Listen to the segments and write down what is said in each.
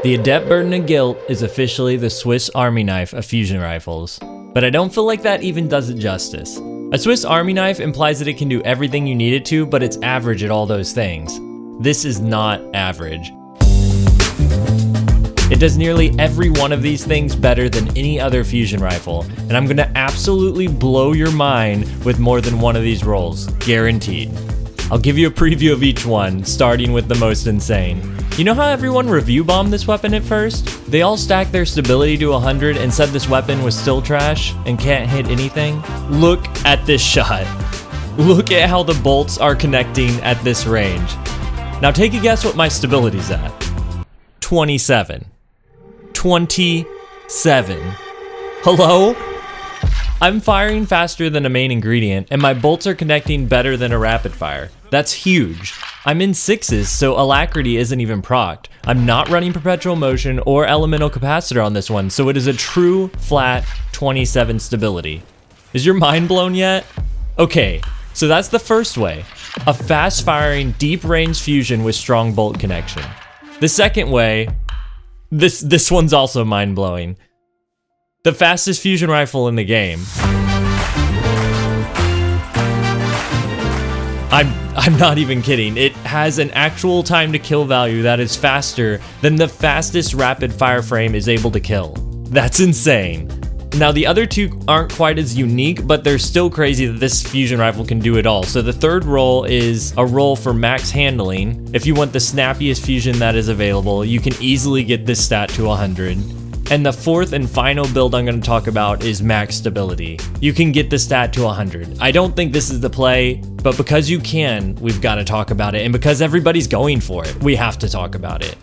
The Adept Burden of Guilt is officially the Swiss Army knife of fusion rifles, but I don't feel like that even does it justice. A Swiss Army knife implies that it can do everything you need it to, but it's average at all those things. This is not average. It does nearly every one of these things better than any other fusion rifle, and I'm gonna absolutely blow your mind with more than one of these rolls, guaranteed. I'll give you a preview of each one, starting with the most insane. You know how everyone review bombed this weapon at first? They all stacked their stability to 100 and said this weapon was still trash and can't hit anything? Look at this shot. Look at how the bolts are connecting at this range. Now take a guess what my stability's at. 27. 27. Hello? I'm firing faster than a main ingredient, and my bolts are connecting better than a rapid fire. That's huge. I'm in 6s, so alacrity isn't even procced. I'm not running perpetual motion or elemental capacitor on this one, so it is a true flat 27 stability. Is your mind blown yet? Okay, so that's the first way. A fast firing, deep range fusion with strong bolt connection. The second way, this one's also mind blowing. The fastest fusion rifle in the game. I'm not even kidding. It has an actual time to kill value that is faster than the fastest rapid fire frame is able to kill. That's insane. Now the other two aren't quite as unique, but they're still crazy that this fusion rifle can do it all. So the third roll is a roll for max handling. If you want the snappiest fusion that is available, you can easily get this stat to 100. And the fourth and final build I'm going to talk about is max stability. You can get the stat to 100. I don't think this is the play, but because you can, we've got to talk about it. And because everybody's going for it, we have to talk about it.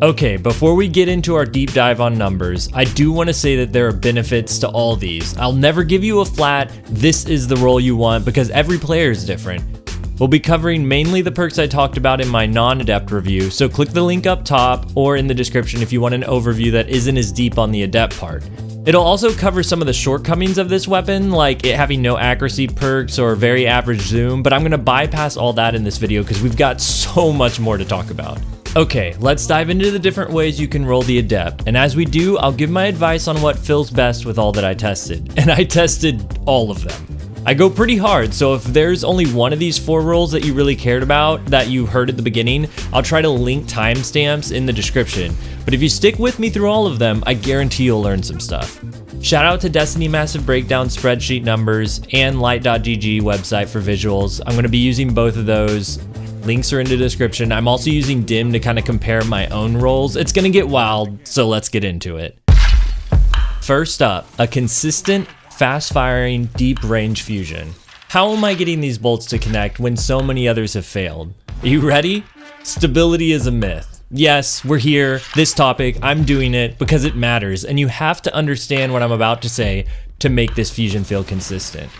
Okay, before we get into our deep dive on numbers, I do want to say that there are benefits to all these. I'll never give you a flat, this is the roll you want, because every player is different. We'll be covering mainly the perks I talked about in my non-Adept review, so click the link up top or in the description if you want an overview that isn't as deep on the Adept part. It'll also cover some of the shortcomings of this weapon, like it having no accuracy perks or very average zoom, but I'm going to bypass all that in this video because we've got so much more to talk about. Okay, let's dive into the different ways you can roll the Adept, and as we do, I'll give my advice on what feels best with all that I tested, and I tested all of them. I go pretty hard, so if there's only one of these 4 rolls that you really cared about that you heard at the beginning, I'll try to link timestamps in the description. But if you stick with me through all of them, I guarantee you'll learn some stuff. Shout out to Destiny Massive Breakdown spreadsheet numbers and light.gg website for visuals. I'm going to be using both of those. Links are in the description. I'm also using Dim to kind of compare my own rolls. It's going to get wild, so let's get into it. First up, a consistent fast-firing, deep-range fusion. How am I getting these bolts to connect when so many others have failed? Are you ready? Stability is a myth. Yes, we're here, this topic, I'm doing it because it matters, and you have to understand what I'm about to say to make this fusion feel consistent.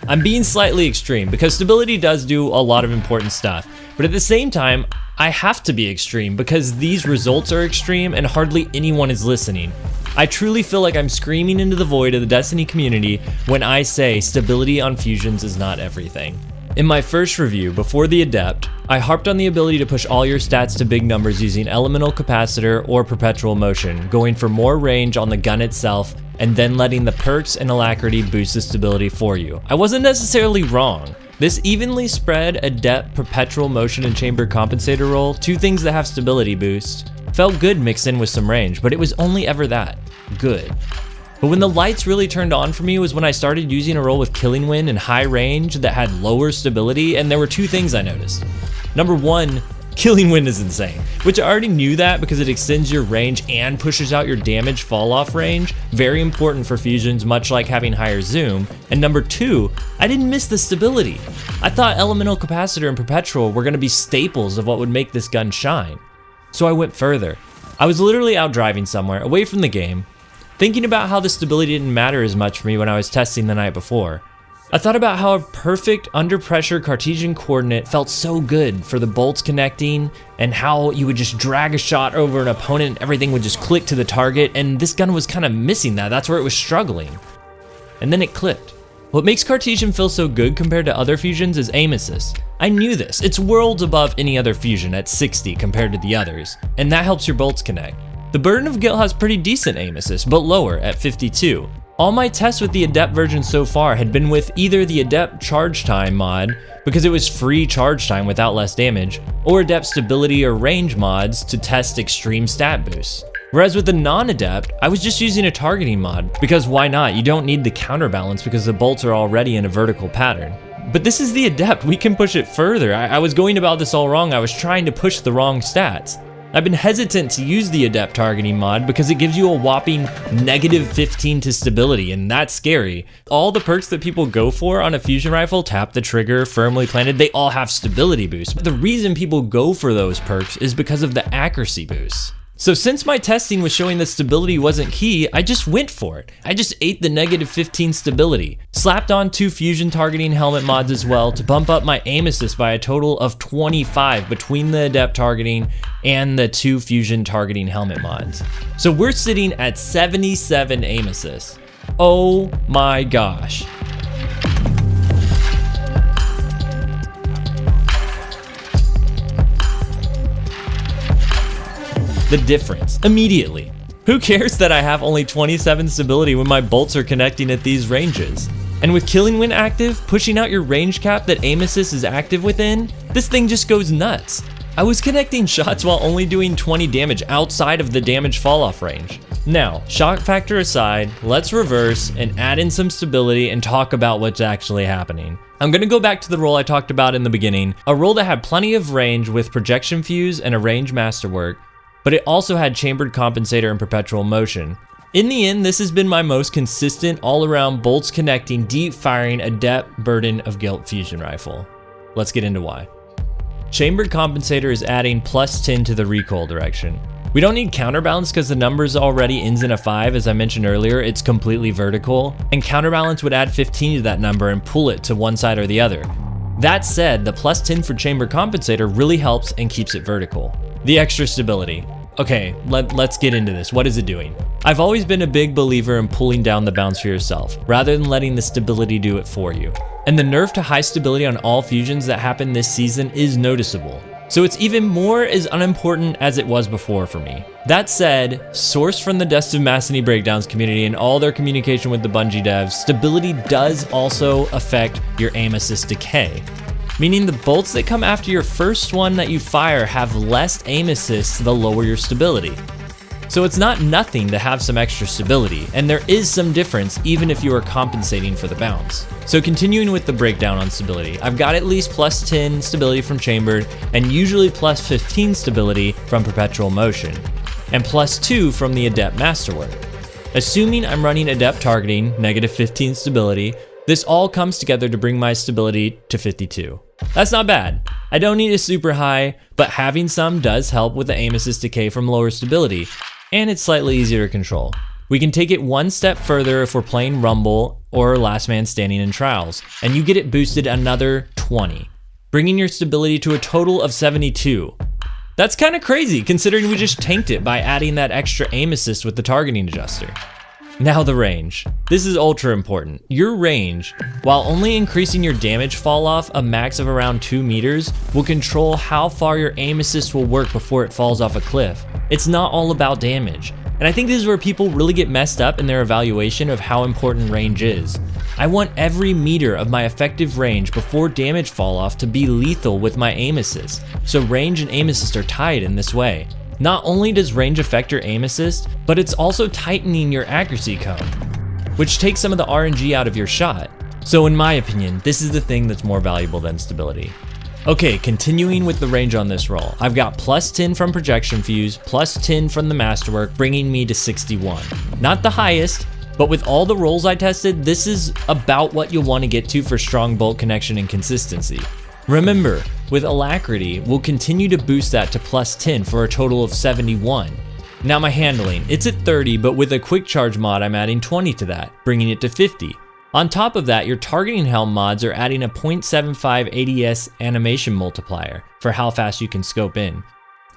I'm being slightly extreme because stability does do a lot of important stuff, but at the same time, I have to be extreme because these results are extreme and hardly anyone is listening. I truly feel like I'm screaming into the void of the Destiny community when I say stability on fusions is not everything. In my first review, before the Adept, I harped on the ability to push all your stats to big numbers using elemental capacitor or perpetual motion, going for more range on the gun itself, and then letting the perks and alacrity boost the stability for you. I wasn't necessarily wrong. This evenly spread Adept perpetual motion and chamber compensator roll, 2 things that have stability boost, felt good mixed in with some range, but it was only ever that. Good. But when the lights really turned on for me was when I started using a roll with Killing Wind and high range that had lower stability, and there were 2 things I noticed. Number 1, Killing Wind is insane, which I already knew that because it extends your range and pushes out your damage fall off range, very important for fusions, much like having higher zoom. And number 2, I didn't miss the stability. I thought elemental capacitor and perpetual were going to be staples of what would make this gun shine. So I went further. I was literally out driving somewhere, away from the game, thinking about how the stability didn't matter as much for me when I was testing the night before. I thought about how a perfect under pressure Cartesian coordinate felt so good for the bolts connecting, and how you would just drag a shot over an opponent and everything would just click to the target, and this gun was kind of missing that. That's where it was struggling. And then it clicked. What makes Cartesian feel so good compared to other fusions is aim assist. I knew this. It's worlds above any other fusion at 60 compared to the others, and that helps your bolts connect. The Burden of Guilt has pretty decent aim assist, but lower at 52. All my tests with the Adept version so far had been with either the Adept Charge Time mod, because it was free charge time without less damage, or Adept Stability or Range mods to test extreme stat boosts. Whereas with the non-Adept, I was just using a targeting mod, because why not? You don't need the counterbalance because the bolts are already in a vertical pattern. But this is the Adept, we can push it further. I was going about this all wrong, I was trying to push the wrong stats. I've been hesitant to use the Adept targeting mod because it gives you a whopping -15 to stability, and that's scary. All the perks that people go for on a fusion rifle, tap the trigger, firmly planted, they all have stability boosts. But the reason people go for those perks is because of the accuracy boosts. So since my testing was showing that stability wasn't key, I just went for it. I just ate the -15 stability. Slapped on 2 fusion targeting helmet mods as well to bump up my aim assist by a total of 25 between the Adept targeting and the 2 fusion targeting helmet mods. So we're sitting at 77 aim assists. Oh my gosh. The difference immediately. Who cares that I have only 27 stability when my bolts are connecting at these ranges? And with Killing Wind active, pushing out your range cap that aim assist is active within, this thing just goes nuts. I was connecting shots while only doing 20 damage outside of the damage fall off range. Now, shock factor aside, let's reverse and add in some stability and talk about what's actually happening. I'm gonna go back to the roll I talked about in the beginning, a roll that had plenty of range with projection fuse and a range masterwork, but it also had chambered compensator and perpetual motion. In the end, this has been my most consistent all-around bolts connecting, deep firing Adept Burden of Guilt fusion rifle. Let's get into why. Chambered compensator is adding +10 to the recoil direction. We don't need counterbalance because the numbers already ends in a 5, as I mentioned earlier, it's completely vertical, and counterbalance would add 15 to that number and pull it to one side or the other. That said, the +10 for chambered compensator really helps and keeps it vertical. The extra stability. Okay, let's get into this. What is it doing? I've always been a big believer in pulling down the bounce for yourself, rather than letting the stability do it for you. And the nerf to high stability on all fusions that happened this season is noticeable. So it's even more as unimportant as it was before for me. That said, sourced from the Dust of Masseny Breakdowns community and all their communication with the Bungie devs, stability does also affect your aim assist decay. Meaning the bolts that come after your first one that you fire have less aim assist the lower your stability. So it's not nothing to have some extra stability, and there is some difference even if you are compensating for the bounce. So continuing with the breakdown on stability, I've got at least +10 stability from chambered, and usually +15 stability from perpetual motion, and +2 from the Adept masterwork. Assuming I'm running Adept targeting, -15 stability, this all comes together to bring my stability to 52. That's not bad. I don't need a super high, but having some does help with the aim assist decay from lower stability, and it's slightly easier to control. We can take it one step further if we're playing Rumble or Last Man Standing in Trials, and you get it boosted another 20, bringing your stability to a total of 72. That's kind of crazy considering we just tanked it by adding that extra aim assist with the targeting adjuster. Now the range. This is ultra important. Your range, while only increasing your damage fall off a max of around 2 meters, will control how far your aim assist will work before it falls off a cliff. It's not all about damage. And I think this is where people really get messed up in their evaluation of how important range is. I want every meter of my effective range before damage fall off to be lethal with my aim assist. So range and aim assist are tied in this way. Not only does range affect your aim assist, but it's also tightening your accuracy cone, which takes some of the RNG out of your shot. So in my opinion, this is the thing that's more valuable than stability. Okay, continuing with the range on this roll, I've got +10 from projection fuse, +10 from the masterwork, bringing me to 61. Not the highest, but with all the rolls I tested, this is about what you'll want to get to for strong bolt connection and consistency. Remember, with Alacrity, we'll continue to boost that to +10 for a total of 71. Now my handling, it's at 30, but with a quick charge mod, I'm adding 20 to that, bringing it to 50. On top of that, your targeting helm mods are adding a 0.75 ADS animation multiplier for how fast you can scope in.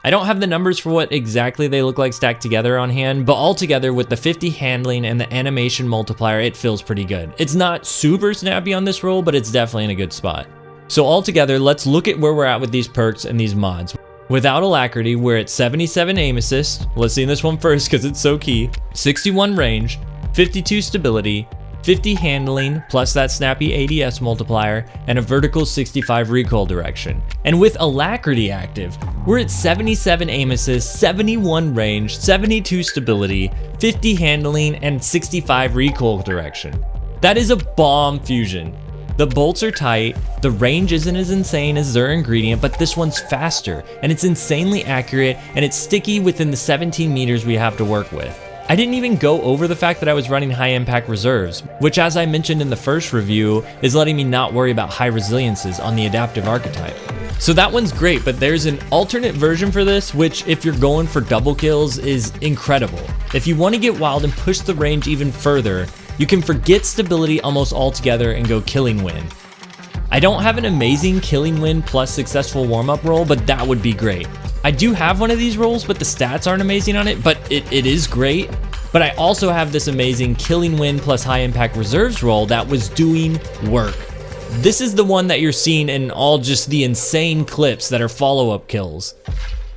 I don't have the numbers for what exactly they look like stacked together on hand, but altogether with the 50 handling and the animation multiplier, it feels pretty good. It's not super snappy on this roll, but it's definitely in a good spot. So altogether, let's look at where we're at with these perks and these mods. Without alacrity, we're at 77 aim assist. Let's see this one first because it's so key. 61 range, 52 stability, 50 handling, plus that snappy ADS multiplier, and a vertical 65 recoil direction. And with alacrity active, we're at 77 aim assist, 71 range, 72 stability, 50 handling, and 65 recoil direction. That is a bomb fusion. The bolts are tight, the range isn't as insane as their ingredient, but this one's faster, and it's insanely accurate, and it's sticky within the 17 meters we have to work with. I didn't even go over the fact that I was running high impact reserves, which, as I mentioned in the first review, is letting me not worry about high resiliences on the adaptive archetype. So that one's great, but there's an alternate version for this, which if you're going for double kills is incredible. If you want to get wild and push the range even further, you can forget stability almost altogether and go killing win. I don't have an amazing killing win plus successful warm-up roll, but that would be great. I do have one of these rolls, but the stats aren't amazing on it, but it is great. But I also have this amazing killing win plus high impact reserves roll that was doing work. This is the one that you're seeing in all just the insane clips that are follow-up kills.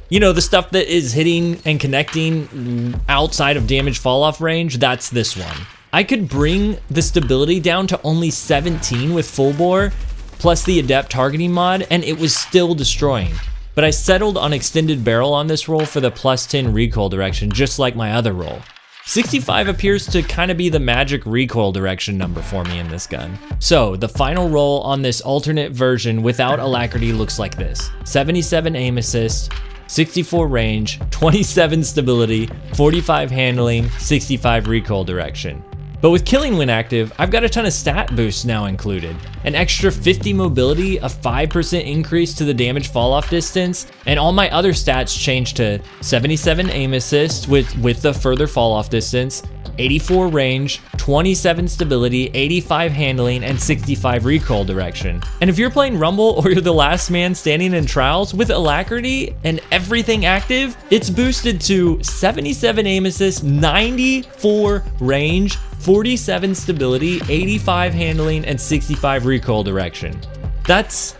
You know, the stuff that is hitting and connecting outside of damage fall-off range, that's this one. I could bring the stability down to only 17 with full bore, plus the Adept targeting mod, and it was still destroying. But I settled on extended barrel on this roll for the plus 10 recoil direction, just like my other roll. 65 appears to kind of be the magic recoil direction number for me in this gun. So the final roll on this alternate version without alacrity looks like this: 77 aim assist, 64 range, 27 stability, 45 handling, 65 recoil direction. But with Killing Win active, I've got a ton of stat boosts now included. An extra 50 mobility, a 5% increase to the damage fall off distance, and all my other stats change to 77 aim assist with the further fall off distance, 84 range, 27 stability, 85 handling, and 65 recoil direction. And if you're playing Rumble or you're the last man standing in trials, with alacrity and everything active, it's boosted to 77 aim assist, 94 range, 47 stability, 85 handling, and 65 recoil direction. That's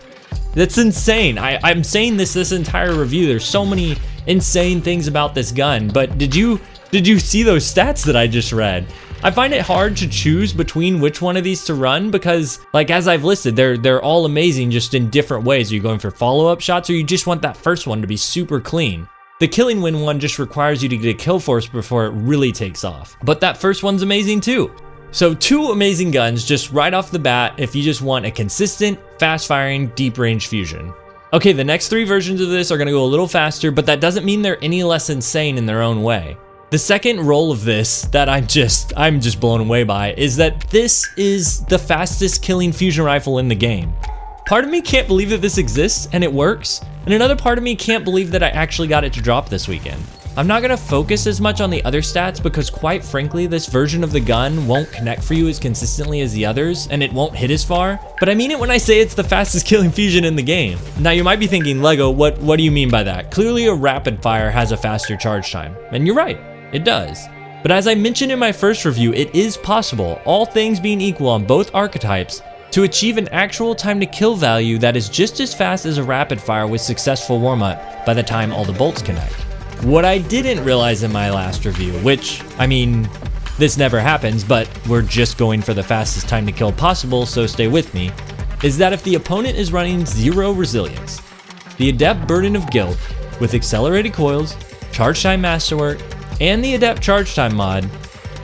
insane. I'm saying this entire review. There's so many insane things about this gun, but did you see those stats that I just read? I find it hard to choose between which one of these to run because, like, as I've listed, they're all amazing just in different ways. Are you going for follow-up shots, or you just want that first one to be super clean? The Killing Win one just requires you to get a kill force before it really takes off. But that first one's amazing too. So 2 amazing guns just right off the bat if you just want a consistent, fast-firing, deep-range fusion. Okay, the next 3 versions of this are gonna go a little faster, but that doesn't mean they're any less insane in their own way. The second roll of this that I'm just blown away by is that this is the fastest killing fusion rifle in the game. Part of me can't believe that this exists and it works, and another part of me can't believe that I actually got it to drop this weekend. I'm not gonna focus as much on the other stats because, quite frankly, this version of the gun won't connect for you as consistently as the others, and it won't hit as far, but I mean it when I say it's the fastest killing fusion in the game. Now you might be thinking, Lego, what do you mean by that? Clearly a rapid fire has a faster charge time, and you're right, it does. But as I mentioned in my first review, it is possible, all things being equal on both archetypes, to achieve an actual time to kill value that is just as fast as a rapid fire with successful warm-up by the time all the bolts connect. What I didn't realize in my last review, which, I mean, this never happens, but we're just going for the fastest time to kill possible, so stay with me, is that if the opponent is running 0 resilience, the Adept Burden of Guilt with accelerated coils, charge time masterwork, and the Adept charge time mod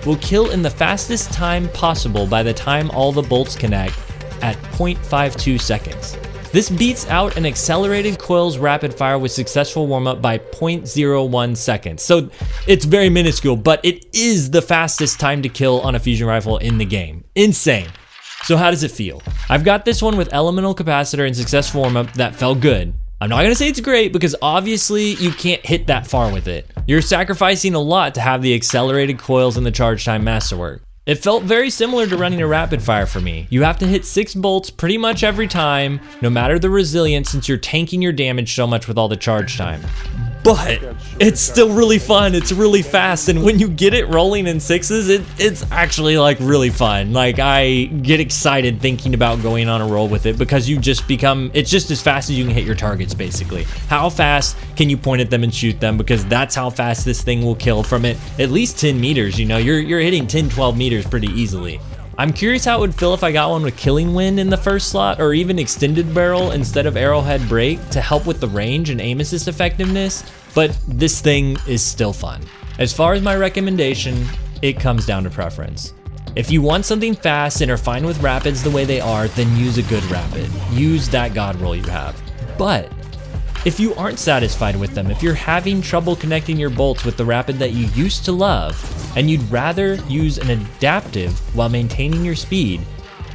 will kill in the fastest time possible by the time all the bolts connect at 0.52 seconds. This beats out an accelerated coils rapid fire with successful warm-up by 0.01 seconds. So it's very minuscule, but it is the fastest time to kill on a fusion rifle in the game. Insane. So how does it feel? I've got this one with elemental capacitor and successful warm-up that felt good. I'm not gonna say it's great because obviously you can't hit that far with it. You're sacrificing a lot to have the accelerated coils and the charge time masterwork. It felt very similar to running a rapid fire for me. You have to hit 6 bolts pretty much every time, no matter the resilience, since you're tanking your damage so much with all the charge time. but it's still really fun. It's really fast, and when you get it rolling in 6s, it's actually like really fun. Like, I get excited thinking about going on a roll with it because you just become, it's just as fast as you can hit your targets, basically. How fast can you point at them and shoot them? Because that's how fast this thing will kill from it. At least 10 meters, you know, you're hitting 10, 12 meters pretty easily. I'm curious how it would feel if I got one with Killing Wind in the first slot, or even Extended Barrel instead of Arrowhead Break to help with the range and aim assist effectiveness, but this thing is still fun. As far as my recommendation, it comes down to preference. If you want something fast and are fine with rapids the way they are, then use a good rapid. Use that god roll you have. But if you aren't satisfied with them, if you're having trouble connecting your bolts with the rapid that you used to love, and you'd rather use an adaptive while maintaining your speed,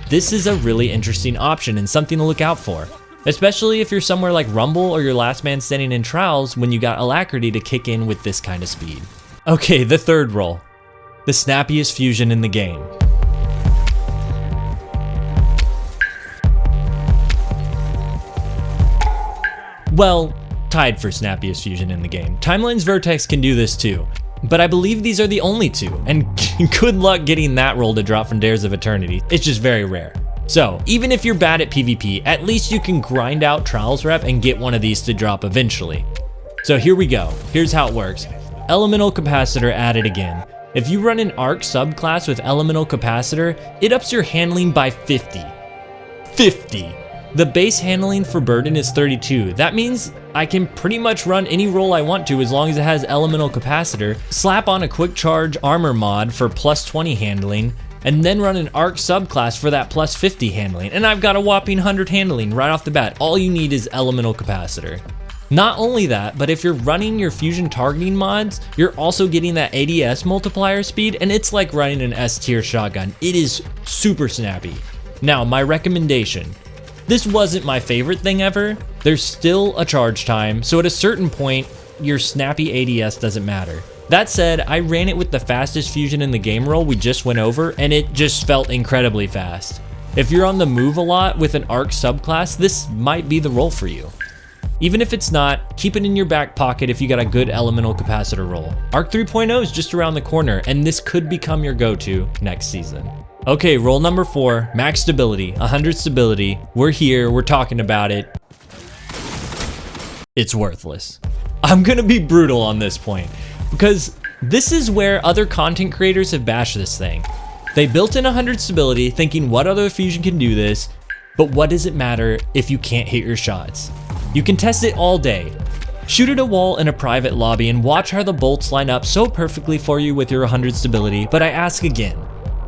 this is a really interesting option and something to look out for. Especially if you're somewhere like Rumble or your last man standing in Trials when you got Alacrity to kick in with this kind of speed. Okay, the third roll. The snappiest fusion in the game. Well, tied for snappiest fusion in the game. Timeline's Vertex can do this too, but I believe these are the only two, and good luck getting that roll to drop from Dares of Eternity. It's just very rare. So, even if you're bad at PvP, at least you can grind out Trials rep and get one of these to drop eventually. So here we go. Here's how it works. Elemental Capacitor added again. If you run an Arc subclass with Elemental Capacitor, it ups your handling by 50. 50! The base handling for Burden is 32. That means I can pretty much run any role I want to as long as it has Elemental Capacitor, slap on a Quick Charge Armor mod for plus 20 handling, and then run an Arc subclass for that plus 50 handling, and I've got a whopping 100 handling right off the bat. All you need is Elemental Capacitor. Not only that, but if you're running your fusion targeting mods, you're also getting that ADS multiplier speed, and it's like running an S tier shotgun. It is super snappy. Now, my recommendation. This wasn't my favorite thing ever. There's still a charge time, so at a certain point, your snappy ADS doesn't matter. That said, I ran it with the fastest fusion in the game roll we just went over, and it just felt incredibly fast. If you're on the move a lot with an Arc subclass, this might be the role for you. Even if it's not, keep it in your back pocket if you got a good Elemental Capacitor roll. Arc 3.0 is just around the corner, and this could become your go-to next season. Okay, roll number 4, max stability, 100 stability. We're here, we're talking about it. It's worthless. I'm gonna be brutal on this point, because this is where other content creators have bashed this thing. They built in 100 stability thinking what other fusion can do this, but what does it matter if you can't hit your shots? You can test it all day. Shoot at a wall in a private lobby and watch how the bolts line up so perfectly for you with your 100 stability, but I ask again,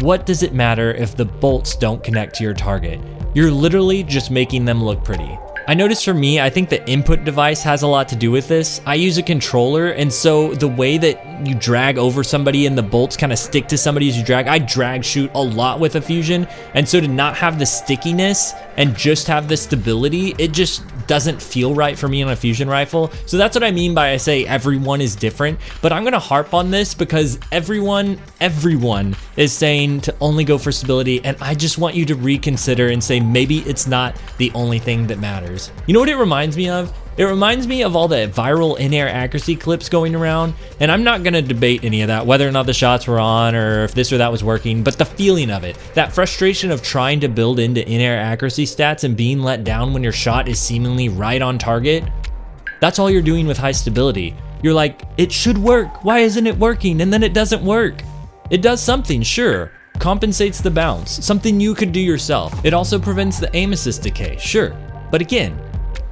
what does it matter if the bolts don't connect to your target? You're literally just making them look pretty. I noticed for me, I think the input device has a lot to do with this. I use a controller, and so the way that you drag over somebody and the bolts kind of stick to somebody as you drag, I drag shoot a lot with a fusion, and so to not have the stickiness and just have the stability, it just doesn't feel right for me on a fusion rifle. So that's what I mean by I say everyone is different, but I'm gonna harp on this because everyone is saying to only go for stability, and I just want you to reconsider and say maybe it's not the only thing that matters. You know what it reminds me of? It reminds me of all the viral in-air accuracy clips going around, and I'm not gonna debate any of that, whether or not the shots were on or if this or that was working, but the feeling of it, that frustration of trying to build into in-air accuracy stats and being let down when your shot is seemingly right on target, that's all you're doing with high stability. You're like, it should work, why isn't it working? And then it doesn't work. It does something, sure. Compensates the bounce, something you could do yourself. It also prevents the aim assist decay, sure. But again,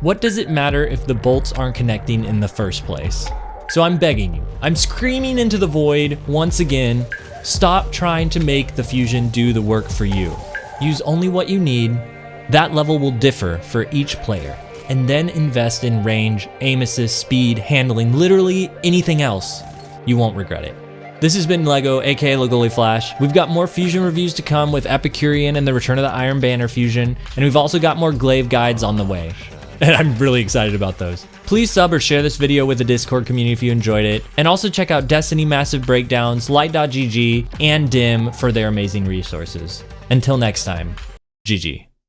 what does it matter if the bolts aren't connecting in the first place? So I'm begging you, I'm screaming into the void once again, stop trying to make the fusion do the work for you. Use only what you need. That level will differ for each player. And then invest in range, aim assist, speed, handling, literally anything else. You won't regret it. This has been Lego, aka Legoli Flash. We've got more fusion reviews to come with Epicurean and the Return of the Iron Banner fusion, and we've also got more glaive guides on the way. And I'm really excited about those. Please sub or share this video with the Discord community if you enjoyed it, and also check out Destiny Massive Breakdowns, Light.gg, and Dim for their amazing resources. Until next time, GG.